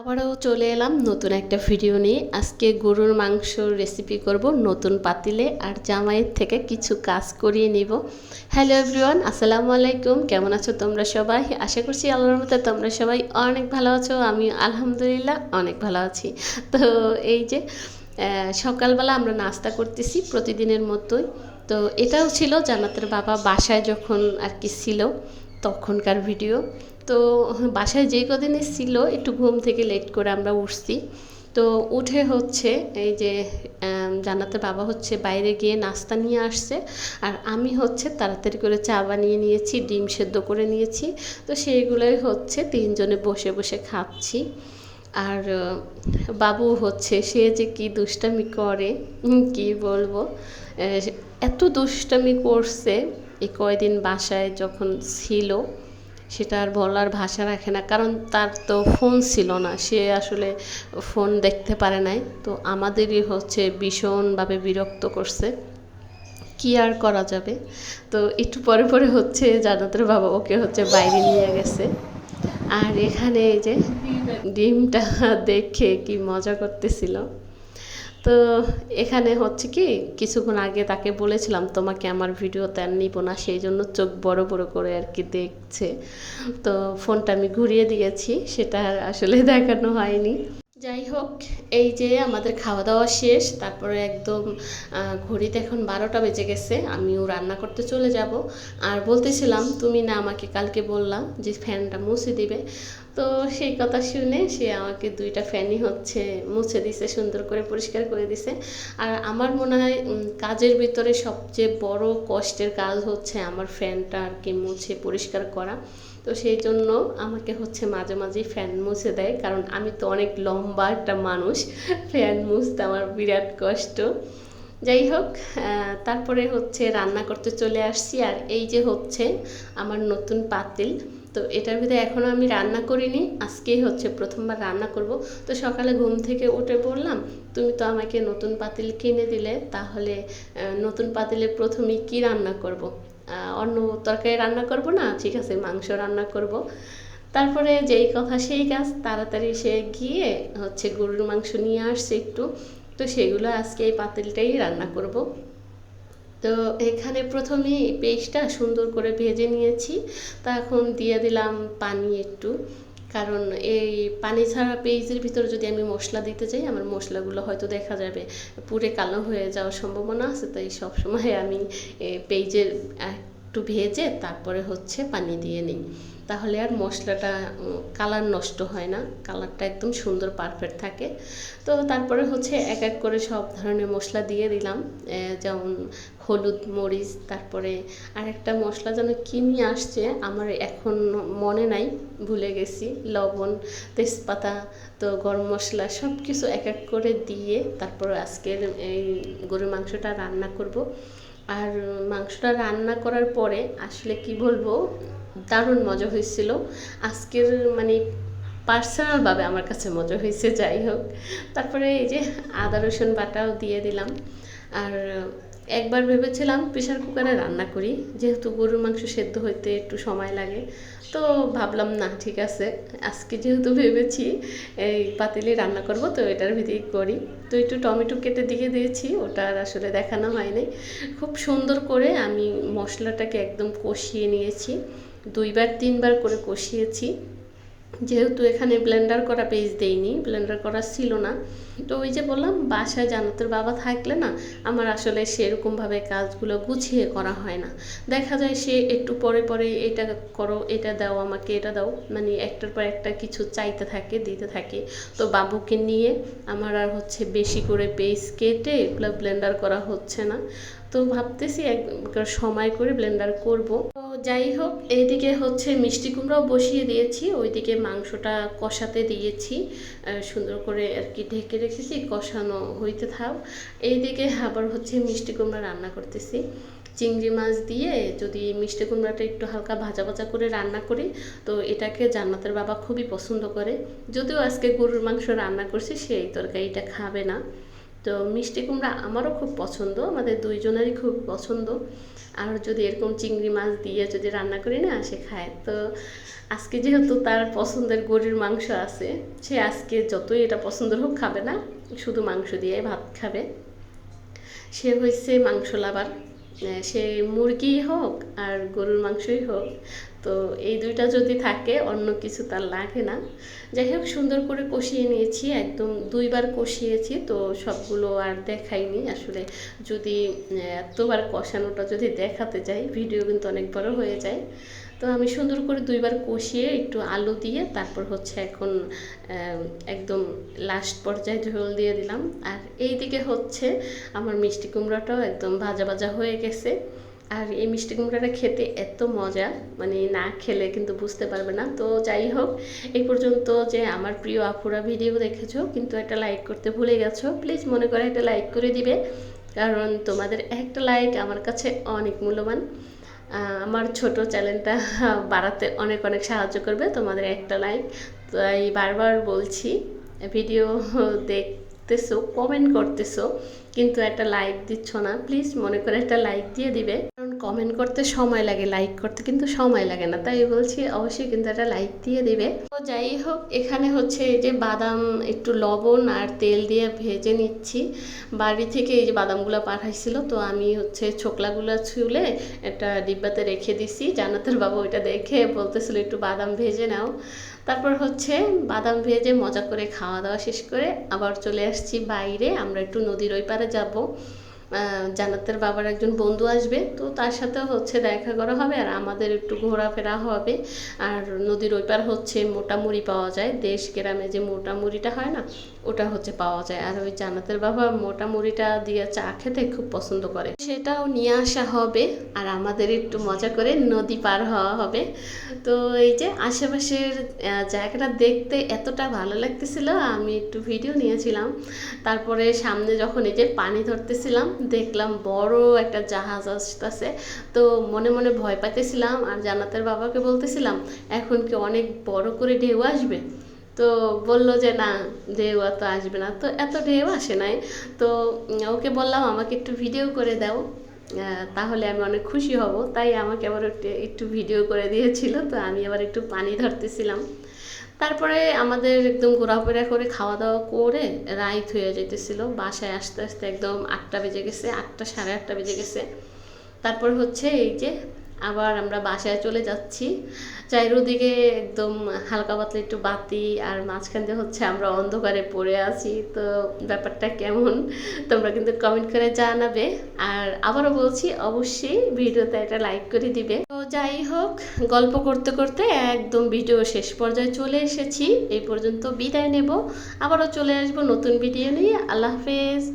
আবারও চলে এলাম নতুন একটা ভিডিও নিয়ে। আজকে গরুর মাংস রেসিপি করব নতুন পাতিলে, আর জামাইয়ের থেকে কিছু কাজ করিয়ে নিব। হ্যালো এভরিওয়ান, আসসালামু আলাইকুম। কেমন আছো তোমরা সবাই? আশা করছি আল্লাহর রহমতে তোমরা সবাই অনেক ভালো আছো। আমি আলহামদুলিল্লাহ অনেক ভালো আছি। তো এই যে সকালবেলা আমরা নাস্তা করতেছি প্রতিদিনের মতোই। তো এটাও ছিল জান্নাতের বাবা বাসায় যখন আর কি ছিল তখনকার ভিডিও। তো বাসায় যেই কদিনে ছিল একটু ঘুম থেকে লেট করে আমরা উঠছি। তো উঠে হচ্ছে এই যে জান্নাতের বাবা হচ্ছে বাইরে গিয়ে নাস্তা নিয়ে আসছে, আর আমি হচ্ছে তাড়াতাড়ি করে চা বানিয়ে নিয়েছি, ডিম সেদ্ধ করে নিয়েছি। তো সেইগুলোই হচ্ছে তিনজনে বসে বসে খাচ্ছি। আর বাবু হচ্ছে সে যে কি দুষ্টামি করে কি বলবো, এত দুষ্টামি করছে এই কয়দিন বাসায় যখন ছিল, সেটা আর বলার ভাষা রাখে না। কারণ তার তো ফোন ছিল না, সে আসলে ফোন দেখতে পারে নাই। তো আমাদেরই হচ্ছে ভীষণভাবে বিরক্ত করছে, কি আর করা যাবে। তো একটু পরে পরে হচ্ছে জান্নাতের বাবা ওকে হচ্ছে বাইরে নিয়ে গেছে। আর এখানে এই যে ডিমটা দেখে কি মজা করতেছিল। তো এখানে হচ্ছে কি কিছুক্ষণ আগে তাকে বলেছিলাম তোমাকে আমার ভিডিওতে আর নিব না, সেই জন্য চোখ বড় বড় করে আর কি দেখছে। তো ফোনটা আমি ঘুরিয়ে দিয়েছি, সেটা আর আসলে দেখানো হয়নি। যাই হোক, এই যে আমাদের খাওয়া দাওয়া শেষ, তারপরে একদম ঘড়িতে এখন 12টা বেজে গেছে, আমিও রান্না করতে চলে যাব। আর বলতেছিলাম তুমি না আমাকে কালকে বললাম যে ফ্যানটা মুছে দিবে, তো সেই কথা শুনে সে আমাকে 2টা ফ্যানই হচ্ছে মুছে দিছে, সুন্দর করে পরিষ্কার করে দিছে। আর আমার মনে হয় কাজের ভিতরে সবচেয়ে বড় কষ্টের কাজ হচ্ছে আমার ফ্যানটা আর কি মুছে পরিষ্কার করা। তো সেই জন্য আমাকে হচ্ছে মাঝে মাঝেই ফ্যান মুছে দেয়, কারণ আমি তো অনেক লম্বা একটা মানুষ, ফ্যান মুছতে আমার বিরাট কষ্ট। যাই হোক, তারপরে হচ্ছে রান্না করতে চলে আসছি। আর এই যে হচ্ছে আমার নতুন পাতিল। তো এটার ভিতরে এখনও আমি রান্না করিনি, আজকেই হচ্ছে প্রথমবার রান্না করব। তো সকালে ঘুম থেকে উঠে বললাম তুমি তো আমাকে নতুন পাতিল কিনে দিলে, তাহলে নতুন পাতিলে প্রথমেই কি রান্না করব? অন্য তরকারি রান্না করব না, ঠিক আছে মাংস রান্না করব। তারপরে যেই কথা সেই কাজ, তাড়াতাড়ি সে গিয়ে হচ্ছে গরুর মাংস নিয়ে আসছে একটু। তো সেগুলো আজকে এই পাতিলটাই রান্না করব। তো এখানে প্রথমেই পেস্টটা সুন্দর করে ভেজে নিয়েছি। তা এখন দিয়ে দিলাম পানি একটু, কারণ এই পানি ছাড়া পেঁয়াজের ভিতর যদি আমি মশলা দিতে চাই আমার মশলাগুলো হয়তো দেখা যাবে পুড়ে কালো হয়ে যাওয়ার সম্ভাবনা আছে। তাই সবসময় আমি পেঁয়াজের একটু ভেজে তারপরে হচ্ছে পানি দিয়ে নিই, তাহলে আর মশলাটা কালার নষ্ট হয় না, কালারটা একদম সুন্দর পারফেক্ট থাকে। তো তারপরে হচ্ছে এক এক করে সব ধরনের মশলা দিয়ে দিলাম, যেমন হলুদ, মরিচ, তারপরে আরেকটা মশলা যেন কী নিয়ে আসছে আমার এখন মনে নাই, ভুলে গেছি, লবণ, তেজপাতা, তো গরম মশলা সব কিছু এক এক করে দিয়ে তারপর আজকের এই গরুর মাংসটা রান্না করব। আর মাংসটা রান্না করার পরে আসলে কি বলবো, দারুণ মজা হয়েছিল আজকের, মানে পার্সোনালভাবে আমার কাছে মজা হয়েছে। যাই হোক, তারপরে এই যে আদা রসুন বাটাও দিয়ে দিলাম। আর একবার ভেবেছিলাম প্রেশার কুকারে রান্না করি, যেহেতু গরুর মাংস সেদ্ধ হইতে একটু সময় লাগে। তো ভাবলাম না ঠিক আছে, আজকে যেহেতু ভেবেছি এই পাতিলে রান্না করব, তো এটার ভিতরেই করি। তো একটু টমেটো কেটে দিয়ে দিয়েছি, ওটা আর আসলে দেখানো হয়নি। খুব সুন্দর করে আমি মশলাটাকে একদম কষিয়ে নিয়েছি, 2-3বার করে কষিয়েছি। যেহেতু এখানে ব্লেন্ডার করা পেস্ট দেইনি, ব্লেন্ডার করা ছিল না। তো ওই যে বললাম বাসায় জান্নাতের বাবা থাকলে না আমার আসলে সেরকমভাবে কাজগুলো গুছিয়ে করা হয় না। দেখা যায় সে একটু পরে পরে এটা করো, এটা দাও আমাকে, এটা দাও, মানে একটার পর একটা কিছু চাইতে থাকে, দিতে থাকে। তো বাবুকে নিয়ে আমার আর হচ্ছে বেশি করে পেস্ট কেটে এগুলো ব্লেন্ডার করা হচ্ছে না। তো ভাবতেছি এক সময় করে ব্লেন্ডার করব। তো যাই হোক, এইদিকে হচ্ছে মিষ্টি কুমড়াও বসিয়ে দিয়েছি, ওইদিকে মাংসটা কষাতে দিয়েছি, সুন্দর করে আর কি ঢেকে রেখেছি, কষানো হইতে থাক। এইদিকে আবার হচ্ছে মিষ্টি কুমড়া রান্না করতেছি। চিংড়ি মাছ দিয়ে যদি মিষ্টি কুমড়াটা একটু হালকা ভাজা ভাজা করে রান্না করি, তো এটাকে জান্নাতের বাবা খুবই পছন্দ করে। যদিও আজকে গরুর মাংস রান্না করছি, সেই তরকারিটা খাবে না। তো মিষ্টি কুমড়া আমারও খুব পছন্দ, আমাদের দুইজনেরই খুব পছন্দ। আর যদি এরকম চিংড়ি মাছ দিয়ে যদি রান্না করি না, সে খায়। তো আজকে যেহেতু তার পছন্দের গরুর মাংস আছে, সে আজকে যতই এটা পছন্দের হোক খাবে না, শুধু মাংস দিয়ে ভাত খাবে। সে হয়েছে মাংস লাভার, সে মুরগি হোক আর গরুর মাংসই হোক, তো এই দুইটা যদি থাকে অন্য কিছু তার লাগে না। যাই হোক, সুন্দর করে কষিয়ে নিয়েছি, একদম 2বার কষিয়েছি, তো সবগুলো আর দেখাইনি আসলে। যদি এতবার কষানোটা যদি দেখাতে যাই, ভিডিও কিন্তু অনেক বড় হয়ে যায়। তো আমি সুন্দর করে 2বার কষিয়ে একটু আলু দিয়ে তারপর হচ্ছে এখন একদম লাস্ট পর্যায়ে ঝোল দিয়ে দিলাম। আর এই দিকে হচ্ছে আমার মিষ্টি কুমড়াটাও একদম ভাজা ভাজা হয়ে গেছে। আর এই মিষ্টি কুমড়াটা খেতে এত মজা, মানে না খেলে কিন্তু বুঝতে পারবে না। তো যাই হোক, এই পর্যন্ত যে আমার প্রিয় আপুরা ভিডিও দেখেছো কিন্তু একটা লাইক করতে ভুলে গেছো, প্লিজ মনে করে একটা লাইক করে দিবে, কারণ তোমাদের একটা লাইক আমার কাছে অনেক মূল্যবান। আমার ছোট চ্যানেলটা বাড়াতে অনেক অনেক সাহায্য করবে তোমাদের একটা লাইক। তাই বারবার বলছি, ভিডিও দেখতেছো, কমেন্ট করতেছো, কিন্তু একটা লাইক দিচ্ছ না, প্লিজ মনে করে একটা লাইক দিয়ে দিবে, কারণ কমেন্ট করতে সময় লাগে, লাইক করতে কিন্তু সময় লাগে না। তাই বলছি অবশ্যই কিন্তু একটা লাইক দিয়ে দিবে। তো যাই হোক, এখানে হচ্ছে এই যে বাদাম একটু লবণ আর তেল দিয়ে ভেজে নিচ্ছি। বাড়ি থেকে এই যে বাদামগুলো পাঠাইছিল, তো আমি হচ্ছে ছোকলাগুলো ছুলে একটা ডিব্বাতে রেখে দিছি। জান্নাতের বাবা ওইটা দেখে বলতেছিল একটু বাদাম ভেজে নাও। তারপর হচ্ছে বাদাম ভেজে মজা করে খাওয়া দাওয়া শেষ করে আবার চলে আসছি বাইরে, আমরা একটু নদীর ওই পারে যাব। জান্নাতের বাবার একজন বন্ধু আসবে, তো তার সাথে হচ্ছে দেখা করা হবে আর আমাদের একটু ঘোরাফেরা হবে। আর নদীর ওই পার হচ্ছে মোটা মুড়ি পাওয়া যায়, দেশ গ্রামে যে মোটা মুড়িটা হয় না, ওটা হচ্ছে পাওয়া যায়। আর ওই জান্নাতের বাবা মোটা মুড়িটা দিয়ে চা খেতে খুব পছন্দ করে, সেটাও নিয়ে আসা হবে আর আমাদের একটু মজা করে নদী পার হওয়া হবে। তো এই যে আশেপাশের জায়গাটা দেখতে এতটা ভালো লাগতেছিল, আমি একটু ভিডিও নিয়েছিলাম। তারপরে সামনে যখন এই যে পানি ধরতেছিলাম, দেখলাম বড় একটা জাহাজ আসতেছে, তো মনে মনে ভয় পাইতেছিলাম। আর জান্নাতের বাবাকে বলতেছিলাম এখন কি অনেক বড় করে ঢেউ আসবে, তো বলল যে না, ঢেউ তো আসবে না, তো এত ঢেউ আসে নাই। তো ওকে বললাম আমাকে একটু ভিডিও করে দাও, তাহলে আমি অনেক খুশি হব। তাই আমাকে আবার একটু ভিডিও করে দিয়েছিল, তো আমি আবার একটু পানি ধরতেছিলাম। তারপরে আমাদের একদম ঘোরাফেরা করে খাওয়া দাওয়া করে রাইত হয়ে যেতেছিল, বাসায় আসতে আসতে একদম 8টা বেজে গেছে, 8টা সাড়ে 8টা বেজে গেছে। তারপর হচ্ছে এই যে আবার আমরা বাসায় চলে যাচ্ছি। চারিদিকে একদম হালকা পাতলা একটু বাতি, আর মাঝখান দিয়ে হচ্ছে আমরা অন্ধকারে পড়ে আছি। তো ব্যাপারটা কেমন তোমরা কিন্তু কমেন্ট করে জানাবে। আর আবারও বলছি অবশ্যই ভিডিওতে একটা লাইক করে দিবে। তো যাই হোক, গল্প করতে করতে একদম ভিডিও শেষ পর্যায়ে চলে এসেছি। এই পর্যন্ত বিদায় নেব, আবারও চলে আসবো নতুন ভিডিও নিয়ে। আল্লাহ হাফেজ।